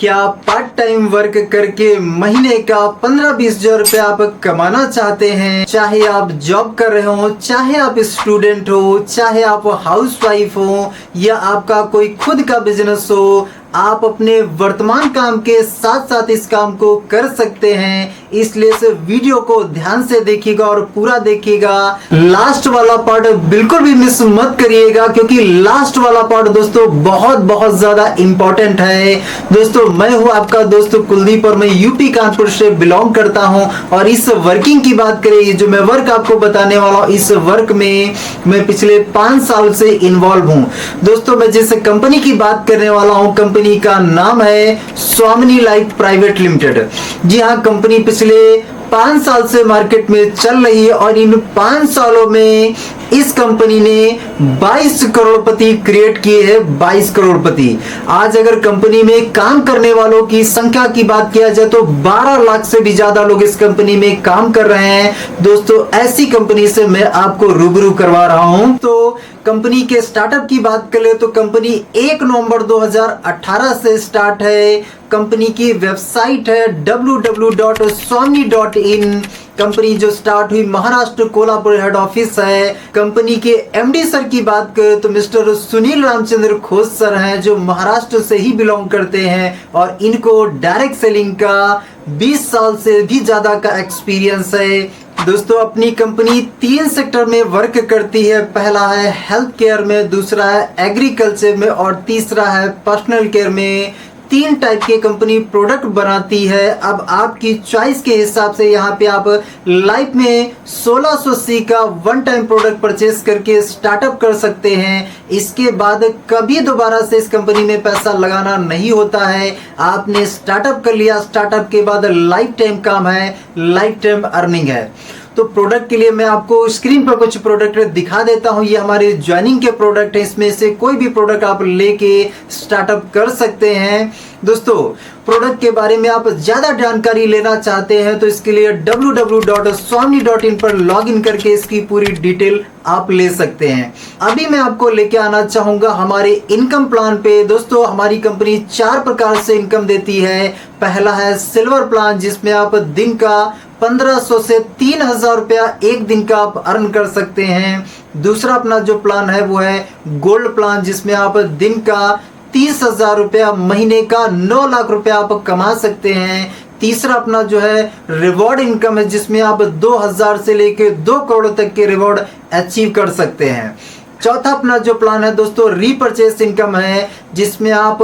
क्या part time work करके महीने का 15-20 हजार रुपया आप कमाना चाहते हैं? चाहे आप जॉब कर रहे हो, चाहे आप स्टूडेंट हो, चाहे आप हाउसवाइफ हो या आपका कोई खुद का बिजनेस हो, आप अपने वर्तमान काम के साथ साथ इस काम को कर सकते हैं। इसलिए इस वीडियो को ध्यान से देखिएगा और पूरा देखिएगा। लास्ट वाला पार्ट बिल्कुल भी मिस मत करिएगा, क्योंकि लास्ट वाला पार्ट दोस्तों बहुत ज्यादा इंपॉर्टेंट है। दोस्तों मैं हूं आपका दोस्त कुलदीप और मैं यूपी कानपुर से बिलोंग करता हूं। और इस वर्किंग की बात करें, जो मैं वर्क आपको बताने वाला हूं, इस वर्क में मैं पिछले 5 साल से इन्वॉल्व हूं। दोस्तों मैं जिस कंपनी की बात करने वाला हूं, कंपनी का नाम है स्वामिनी लाइफ प्राइवेट लिमिटेड। जी हाँ, कंपनी पिछले 5 साल से मार्केट में चल रही है और इन 5 सालों में इस कंपनी ने 22 करोड़पति क्रिएट किए हैं। 22 करोड़पति। आज अगर कंपनी में काम करने वालों की संख्या की बात किया जाए तो 12 लाख से भी ज्यादा लोग इस कंपनी में काम कर रहे हैं। दोस्तों ऐसी कंपनी से मैं आपको रूबरू करवा रहा हूं। तो कंपनी के स्टार्टअप की बात करें तो कंपनी 1 नवंबर 2018 से स्टार्ट है। कंपनी की वेबसाइट है www.swamini.in। कंपनी जो स्टार्ट हुई महाराष्ट्र कोल्हापुर हेड ऑफिस है। कंपनी के एमडी सर की बात करें तो मिस्टर सुनील रामचंद्र खोस सर हैं, जो महाराष्ट्र से ही बिलोंग करते हैं और इनको डायरेक्ट सेलिंग का 20 साल से भी ज्यादा का एक्सपीरियंस है। दोस्तों अपनी कंपनी 3 सेक्टर में वर्क करती है। पहला है हेल्थ केयर में, दूसरा है एग्रीकल्चर में और तीसरा है पर्सनल केयर में। 3 टाइप के कंपनी प्रोडक्ट बनाती है। अब आपकी चॉइस के हिसाब से यहाँ पे आप लाइफ में 1680 का वन टाइम प्रोडक्ट परचेस करके स्टार्टअप कर सकते हैं। इसके बाद कभी दोबारा से इस कंपनी में पैसा लगाना नहीं होता है। आपने स्टार्टअप कर लिया, स्टार्टअप के बाद लाइफ टाइम काम है, लाइफ टाइम अर्निंग है। तो प्रोडक्ट के लिए मैं आपको स्क्रीन पर कुछ प्रोडक्ट दिखा देता हूं। ये हमारे ज्वाइनिंग के प्रोडक्ट है। इसमें से कोई भी प्रोडक्ट आप लेके स्टार्टअप कर सकते हैं। दोस्तों प्रोडक्ट के बारे में आप ज्यादा जानकारी लेना चाहते हैं तो इसके लिए www.swamini.in पर लॉगिन करके इसकी पूरी डिटेल आप ले सकते हैं। अभी मैं आपको लेके आना चाहूंगा हमारे इनकम प्लान पे। दोस्तों हमारी कंपनी 4 प्रकार से इनकम देती है। पहला है सिल्वर प्लान, जिसमें आप दिन का 1500 से 3000 रुपया एक दिन का आप अर्न कर सकते हैं। दूसरा अपना जो प्लान है वो है गोल्ड प्लान, जिसमें आप दिन का 30,000 रुपया, महीने का 9 लाख रुपया आप कमा सकते हैं। तीसरा अपना जो है रिवॉर्ड इनकम है, जिसमें आप 2000 से लेकर 2 करोड़ तक के रिवॉर्ड अचीव कर सकते हैं। चौथा अपना जो प्लान है दोस्तों रीपरचेस इनकम है, जिसमें आप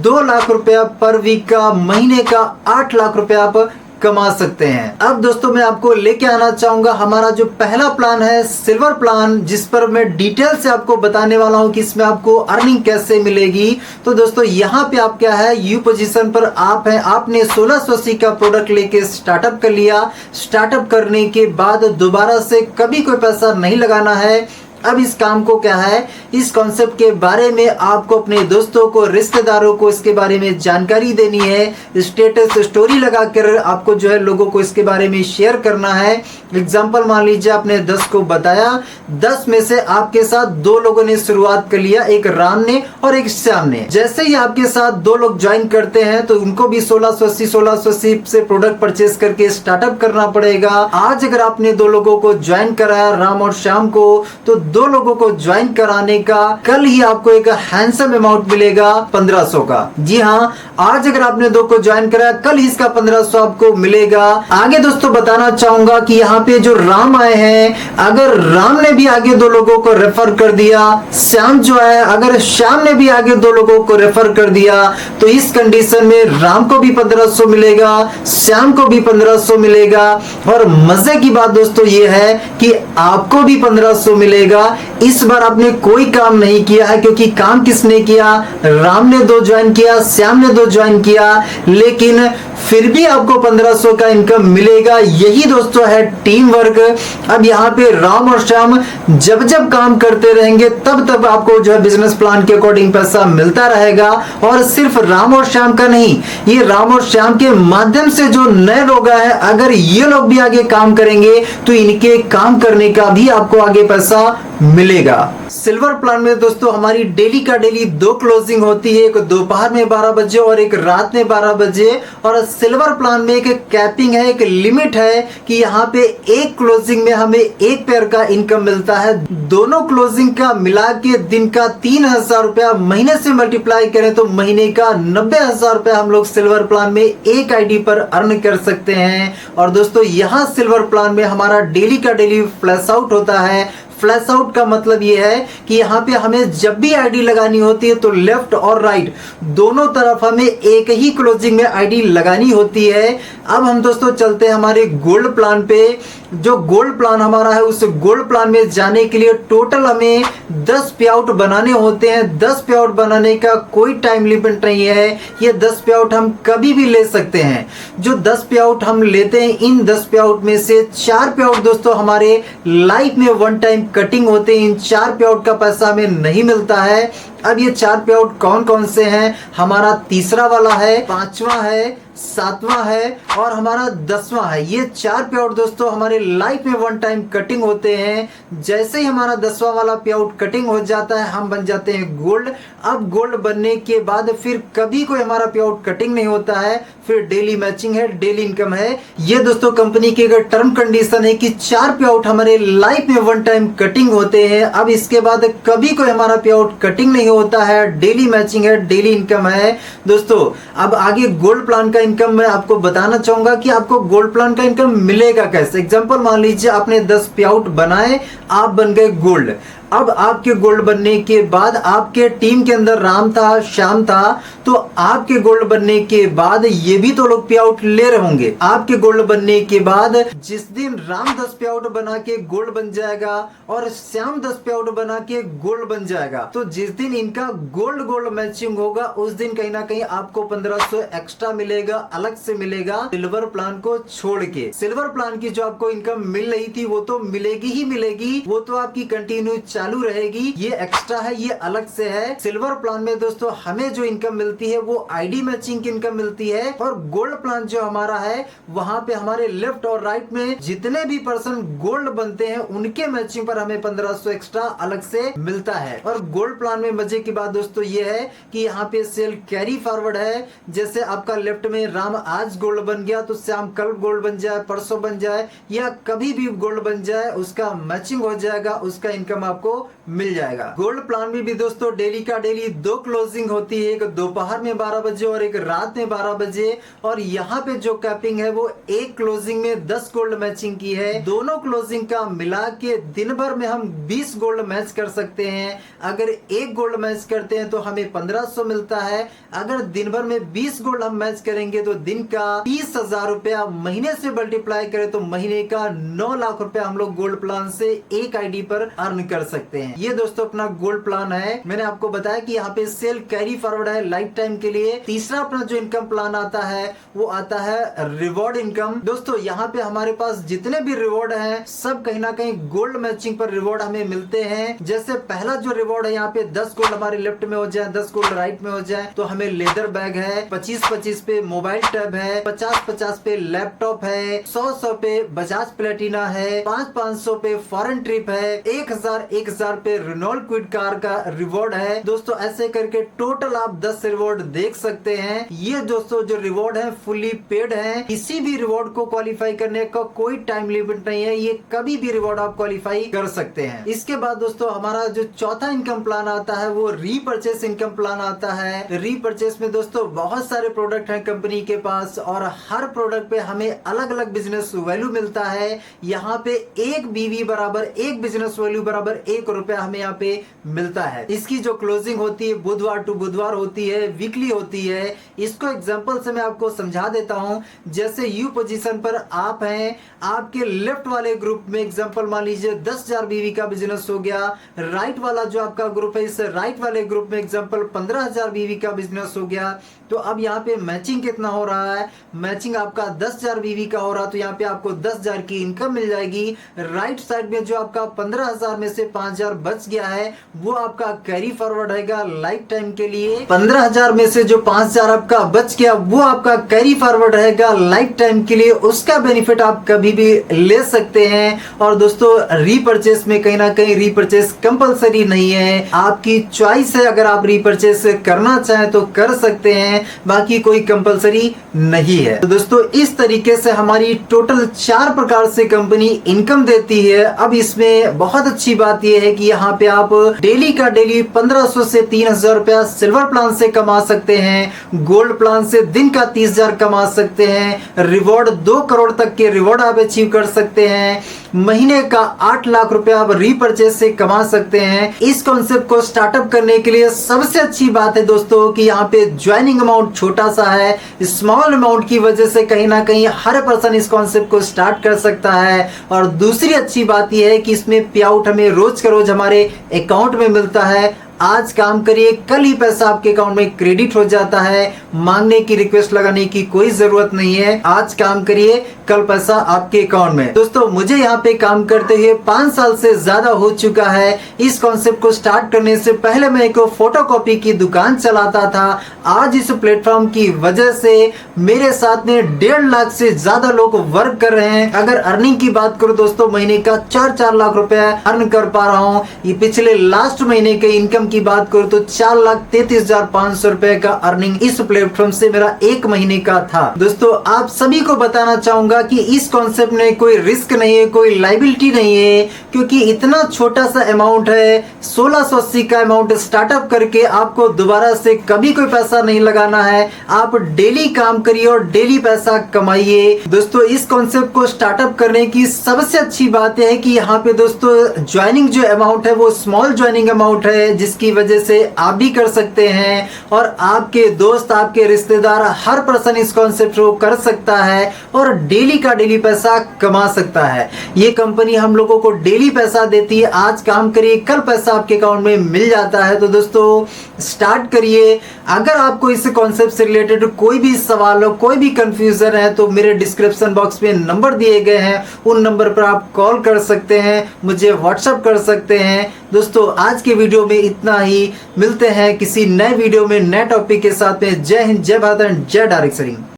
2 लाख रुपया पर वीक का, महीने का 8 लाख रुपया आप कमा सकते हैं। अब दोस्तों मैं आपको लेके आना चाहूंगा हमारा जो पहला प्लान है सिल्वर प्लान, जिस पर मैं डिटेल से आपको बताने वाला हूं कि इसमें आपको अर्निंग कैसे मिलेगी। तो दोस्तों यहाँ पे आप क्या है, यू पोजीशन पर आप हैं। आपने 1680 का प्रोडक्ट लेके स्टार्टअप कर लिया। स्टार्टअप करने के बाद दोबारा से कभी कोई पैसा नहीं लगाना है। अब इस काम को क्या है, इस कॉन्सेप्ट के बारे में आपको अपने दोस्तों को, रिश्तेदारों को इसके बारे में जानकारी देनी है। स्टेटस स्टोरी लगाकर आपको जो है लोगों को इसके बारे में शेयर करना है। एग्जांपल मान लीजिए आपने 10 को बताया, 10 में से आपके साथ 2 लोगों ने शुरुआत कर लिया, एक राम ने और एक श्याम ने। जैसे ही आपके साथ 2 लोग ज्वाइन करते हैं तो उनको भी 1680 से प्रोडक्ट परचेस करके स्टार्टअप करना पड़ेगा। आज अगर आपने 2 लोगों को ज्वाइन कराया, राम और श्याम को, तो 2 लोगों को ज्वाइन कराने का कल ही आपको एक हैंडसम अमाउंट मिलेगा 1500 का। जी हाँ, आज अगर आपने 2 को ज्वाइन कराया, कल ही इसका 1500 आपको मिलेगा। आगे दोस्तों बताना चाहूंगा कि यहाँ पे जो राम आए हैं, अगर राम ने भी आगे 2 लोगों को रेफर कर दिया, श्याम जो है अगर श्याम ने भी आगे 2 लोगों को रेफर कर दिया, तो इस कंडीशन में राम को भी 1500 मिलेगा, श्याम को भी 1500 मिलेगा। और मजे की बात दोस्तों ये है कि आपको भी 1500 मिलेगा। इस बार आपने कोई काम नहीं किया है, क्योंकि काम किसने किया, राम ने 2 ज्वाइन किया, श्याम ने 2 ज्वाइन किया, लेकिन फिर भी आपको 1500 का इनकम मिलेगा। यही दोस्तों है टीम वर्क। अब यहाँ पे राम और श्याम जब जब काम करते रहेंगे तब तब आपको जो है बिजनेस प्लान के अकॉर्डिंग पैसा मिलता रहेगा। और सिर्फ राम और श्याम का नहीं, ये राम और श्याम के माध्यम से जो नए लोग हैं, अगर ये लोग भी आगे काम करेंगे तो इनके काम करने का भी आपको आगे पैसा मिलेगा। सिल्वर प्लान में दोस्तों हमारी डेली का डेली 2 क्लोजिंग होती है, एक दोपहर में 12 बजे और एक रात में 12 बजे। और सिल्वर प्लान में एक कैपिंग है, एक लिमिट है कि यहाँ पे एक क्लोजिंग में हमें एक पेयर का इनकम मिलता है। दोनों क्लोजिंग का मिला के दिन का 3,000 रुपया महीने से मल्टीप्लाई करें तो महीने का 90,000 रुपया हम लोग सिल्वर प्लान में एक आईडी पर अर्न कर सकते हैं। और दोस्तों यहाँ सिल्वर प्लान में हमारा डेली का डेली फ्लैश आउट होता है। फ्लैश आउट का मतलब यह है कि यहाँ पे हमें जब भी आईडी लगानी होती है तो लेफ्ट और राइट दोनों तरफ हमें एक ही क्लोजिंग में आईडी लगानी होती है। अब हम दोस्तों चलते हैं हमारे गोल्ड प्लान पे। जो गोल्ड प्लान हमारा है उस गोल्ड प्लान में जाने के लिए टोटल हमें 10 पे आउट बनाने होते हैं। 10 पे आउट बनाने का कोई टाइम लिमिट नहीं है, ये 10 पे आउट हम कभी भी ले सकते हैं। जो 10 पे आउट हम लेते हैं, इन 10 पे आउट में से 4 पे आउट दोस्तों हमारे लाइफ में वन टाइम कटिंग होते हैं। इन 4 पे आउट का पैसा हमें नहीं मिलता है। अब ये 4 पे आउट कौन कौन से हैं? हमारा तीसरा वाला है, 5वां है, 7वां है और हमारा 10वां है। ये 4 पे आउट दोस्तों हमारे लाइफ में वन टाइम कटिंग होते हैं। जैसे ही हमारा 10वां वाला पे आउट कटिंग हो जाता है हम बन जाते हैं गोल्ड। अब गोल्ड बनने के बाद फिर कभी कोई हमारा पे आउट कटिंग नहीं होता है, फिर डेली मैचिंग है, डेली इनकम है। ये दोस्तों कंपनी की अगर टर्म कंडीशन है कि 4 पे आउट हमारे लाइफ में वन टाइम कटिंग होते हैं। अब इसके बाद कभी कोई हमारा पे आउट कटिंग नहीं होता है, डेली मैचिंग है, डेली इनकम है। दोस्तों अब आगे गोल्ड प्लान का इनकम मैं आपको बताना चाहूंगा कि आपको गोल्ड प्लान का इनकम मिलेगा कैसे। एग्जांपल मान लीजिए आपने 10 पे आउट बनाए, आप बन गए गोल्ड। अब आपके गोल्ड बनने के बाद आपके टीम के अंदर राम था, श्याम था, तो आपके गोल्ड बनने के बाद ये भी तो लोग पे आउट ले रहे होंगे। आपके गोल्ड बनने के बाद जिस दिन राम 10 पे आउट बना के गोल्ड बन जाएगा और श्याम 10 पे आउट बना के गोल्ड बन जाएगा, तो जिस दिन इनका गोल्ड गोल्ड मैचिंग होगा उस दिन कहीं ना कहीं आपको 1500 एक्स्ट्रा मिलेगा, अलग से मिलेगा सिल्वर प्लान को छोड़ के। सिल्वर प्लान की जो आपको इनकम मिल रही थी वो तो मिलेगी ही मिलेगी, वो तो आपकी कंटिन्यू चालू रहेगी। ये एक्स्ट्रा है, ये अलग से है। सिल्वर प्लान में दोस्तों हमें जो इनकम मिलती है वो आईडी मैचिंग की इनकम मिलती है। और गोल्ड प्लान जो हमारा है वहां पे हमारे लेफ्ट और राइट में जितने भी पर्सन गोल्ड बनते हैं उनके मैचिंग पर हमें 1500 एक्स्ट्रा अलग से मिलता है। और गोल्ड प्लान में मजे की बात दोस्तों ये है कि यहाँ पे सेल कैरी फॉरवर्ड है। जैसे आपका लेफ्ट में राम आज गोल्ड बन गया तो श्याम कल गोल्ड बन जाए, परसों बन जाए या कभी भी गोल्ड बन जाए, उसका मैचिंग हो जाएगा, उसका इनकम आपको मिल जाएगा। गोल्ड प्लान में भी दोस्तों डेली का डेली 2 क्लोजिंग होती है, एक दोपहर में 12 बजे और एक रात में 12 बजे। और यहाँ पे जो कैपिंग है वो एक क्लोजिंग में 10 गोल्ड मैचिंग की है। दोनों क्लोजिंग का मिला के दिन भर में हम 20 गोल्ड मैच कर सकते हैं। अगर एक गोल्ड मैच करते हैं तो हमें 1500 मिलता है। अगर दिन भर में 20 गोल्ड हम मैच करेंगे तो दिन का 30,000 रुपया, महीने से मल्टीप्लाई करें तो महीने का 9 लाख रुपया हम लोग गोल्ड प्लान से एक आईडी पर अर्न कर सकते हैं। ये दोस्तों अपना गोल्ड प्लान है। मैंने आपको बताया कि यहाँ पे सेल कैरी फॉरवर्ड है लाइफ टाइम के लिए। तीसरा अपना जो इनकम प्लान आता है वो आता है रिवॉर्ड इनकम। दोस्तों यहाँ पे हमारे पास जितने भी रिवॉर्ड हैं सब कहीं ना कहीं गोल्ड मैचिंग पर रिवॉर्ड हमें मिलते हैं। जैसे पहला जो रिवॉर्ड है यहाँ पे 10 गोल्ड हमारे लेफ्ट में हो जाए, 10 गोल्ड राइट में हो जाए तो हमें लेदर बैग है, 25-25 पे मोबाइल टैब है, 50-50 पे लैपटॉप है, 100-100 पे बजाज प्लेटिना है, 500-500 पे फॉरेन ट्रिप है, 1000 पे रेनॉल्ट क्विड कार का रिवॉर्ड है। दोस्तों ऐसे करके टोटल आप 10 रिवॉर्ड देख सकते हैं। ये दोस्तों जो रिवॉर्ड है फुली पेड है। किसी भी रिवॉर्ड को क्वालिफाई करने का कोई टाइम लिमिट नहीं है, ये कभी भी रिवॉर्ड आप क्वालिफाई कर सकते हैं। इसके बाद दोस्तों हमारा जो चौथा इनकम प्लान आता है वो रीपर्चेस इनकम प्लान आता है। रीपर्चेस में दोस्तों बहुत सारे प्रोडक्ट हैं कंपनी के पास और हर प्रोडक्ट पे हमें अलग अलग बिजनेस वैल्यू मिलता है। यहाँ पे एक बीवी बराबर एक बिजनेस वैल्यू बराबर 1 रुपया हमें यहाँ पे मिलता है। इसकी जो क्लोजिंग होती है बुधवार टू बुधवार होती है, वीकली होती है। इसको एग्जांपल से मैं आपको समझा देता हूं। जैसे यू पोजीशन पर आप हैं, आपके लेफ्ट वाले ग्रुप में एग्जांपल मान लीजिए 10,000 बीवी का बिजनेस हो गया। राइट वाला जो आपका ग्रुप है इस राइट वाले ग्रुप में एग्जांपल 15,000 बीवी का बिजनेस हो गया। तो अब यहाँ पे मैचिंग कितना हो रहा है? मैचिंग आपका 10,000 बीवी का हो रहा, तो यहाँ पे आपको 10,000 की इनकम मिल जाएगी। राइट साइड में जो आपका 15,000 में से 5,000 बच गया है वो आपका कैरी फॉरवर्ड रहेगा लाइफ टाइम के लिए। 15,000 में से जो 5,000 आपका बच गया वो आपका कैरी फॉरवर्ड रहेगा लाइफ टाइम के लिए, उसका बेनिफिट आप कभी भी ले सकते हैं। और दोस्तों रीपर्चेस में कहीं ना कहीं रीपर्चेस कंपलसरी नहीं है, आपकी चॉइस है, अगर आप रीपर्चेस करना चाहें तो कर सकते हैं, बाकी कोई कंपलसरी नहीं है। तो दोस्तों इस तरीके से हमारी टोटल 4 प्रकार से कंपनी इनकम देती है। अब इसमें बहुत अच्छी बात यह है कि यहाँ पे आप डेली का डेली 1500 से 3,000 रुपया सिल्वर प्लान से कमा सकते हैं, गोल्ड प्लान से दिन का 30,000 कमा सकते हैं, रिवॉर्ड 2 करोड़ तक के रिवॉर्ड आप अचीव कर सकते हैं, महीने का 8 लाख रुपया आप रीपर्चेस से कमा सकते हैं। इस कॉन्सेप्ट को स्टार्टअप करने के लिए सबसे अच्छी बात है दोस्तों कि यहाँ पे ज्वाइनिंग अमाउंट छोटा सा है, स्मॉल अमाउंट की वजह से कहीं ना कहीं हर पर्सन इस कॉन्सेप्ट को स्टार्ट कर सकता है। और दूसरी अच्छी बात यह है कि इसमें पे आउट हमें रोज का रोज हमारे अकाउंट में मिलता है। आज काम करिए कल ही पैसा आपके अकाउंट में क्रेडिट हो जाता है, मांगने की रिक्वेस्ट लगाने की कोई जरूरत नहीं है। आज काम करिए कल पैसा आपके अकाउंट में। दोस्तों मुझे यहाँ पे काम करते हुए 5 साल से ज्यादा हो चुका है। इस कॉन्सेप्ट को स्टार्ट करने से पहले मैं एक फोटोकॉपी की दुकान चलाता था। आज इस प्लेटफॉर्म की वजह से मेरे साथ में 1.5 लाख से ज्यादा लोग वर्क कर रहे हैं। अगर अर्निंग की बात करूं दोस्तों महीने का 4 लाख रुपया अर्न कर पा रहा हूँ। ये पिछले लास्ट महीने के इनकम की बात करूं तो 4,33,500 रुपए का अर्निंग इस प्लेटफॉर्म से मेरा 1 महीने का था। दोस्तों आप सभी को बताना चाहूंगा कि इस कॉन्सेप्ट में कोई रिस्क नहीं है, कोई लाइबिलिटी नहीं है, क्योंकि इतना छोटा सा अमाउंट है। 1680 का अमाउंट स्टार्टअप करके आपको दोबारा से कभी कोई पैसा नहीं लगाना है। आप डेली काम करिए और डेली पैसा कमाइए। दोस्तों इस कॉन्सेप्ट को स्टार्टअप करने की सबसे अच्छी बात है कि यहाँ पे दोस्तों ज्वाइनिंग जो अमाउंट है वो स्मॉल ज्वाइनिंग अमाउंट है, जिसकी वजह से आप भी कर सकते हैं और आपके दोस्त आपके रिश्तेदार हर पर्सन इस कॉन्सेप्ट को कर सकता है और डेली का डेली पैसा कमा सकता है। ये कंपनी हम लोगों को डेली पैसा देती है। आज काम करिए कल पैसा आपके अकाउंट में मिल जाता है। तो दोस्तों स्टार्ट करिए। अगर आपको इस कॉन्सेप्ट से रिलेटेड कोई भी सवाल हो, कोई भी कंफ्यूजन है तो मेरे डिस्क्रिप्शन बॉक्स में नंबर दिए गए हैं, उन नंबर पर आप कॉल कर सकते हैं, मुझे व्हाट्सएप कर सकते हैं। दोस्तों आज के वीडियो में इतना ही। मिलते हैं किसी नए वीडियो में नए टॉपिक के साथ में। जय हिंद, जय भारत, जय डायरेक्ट सेलिंग।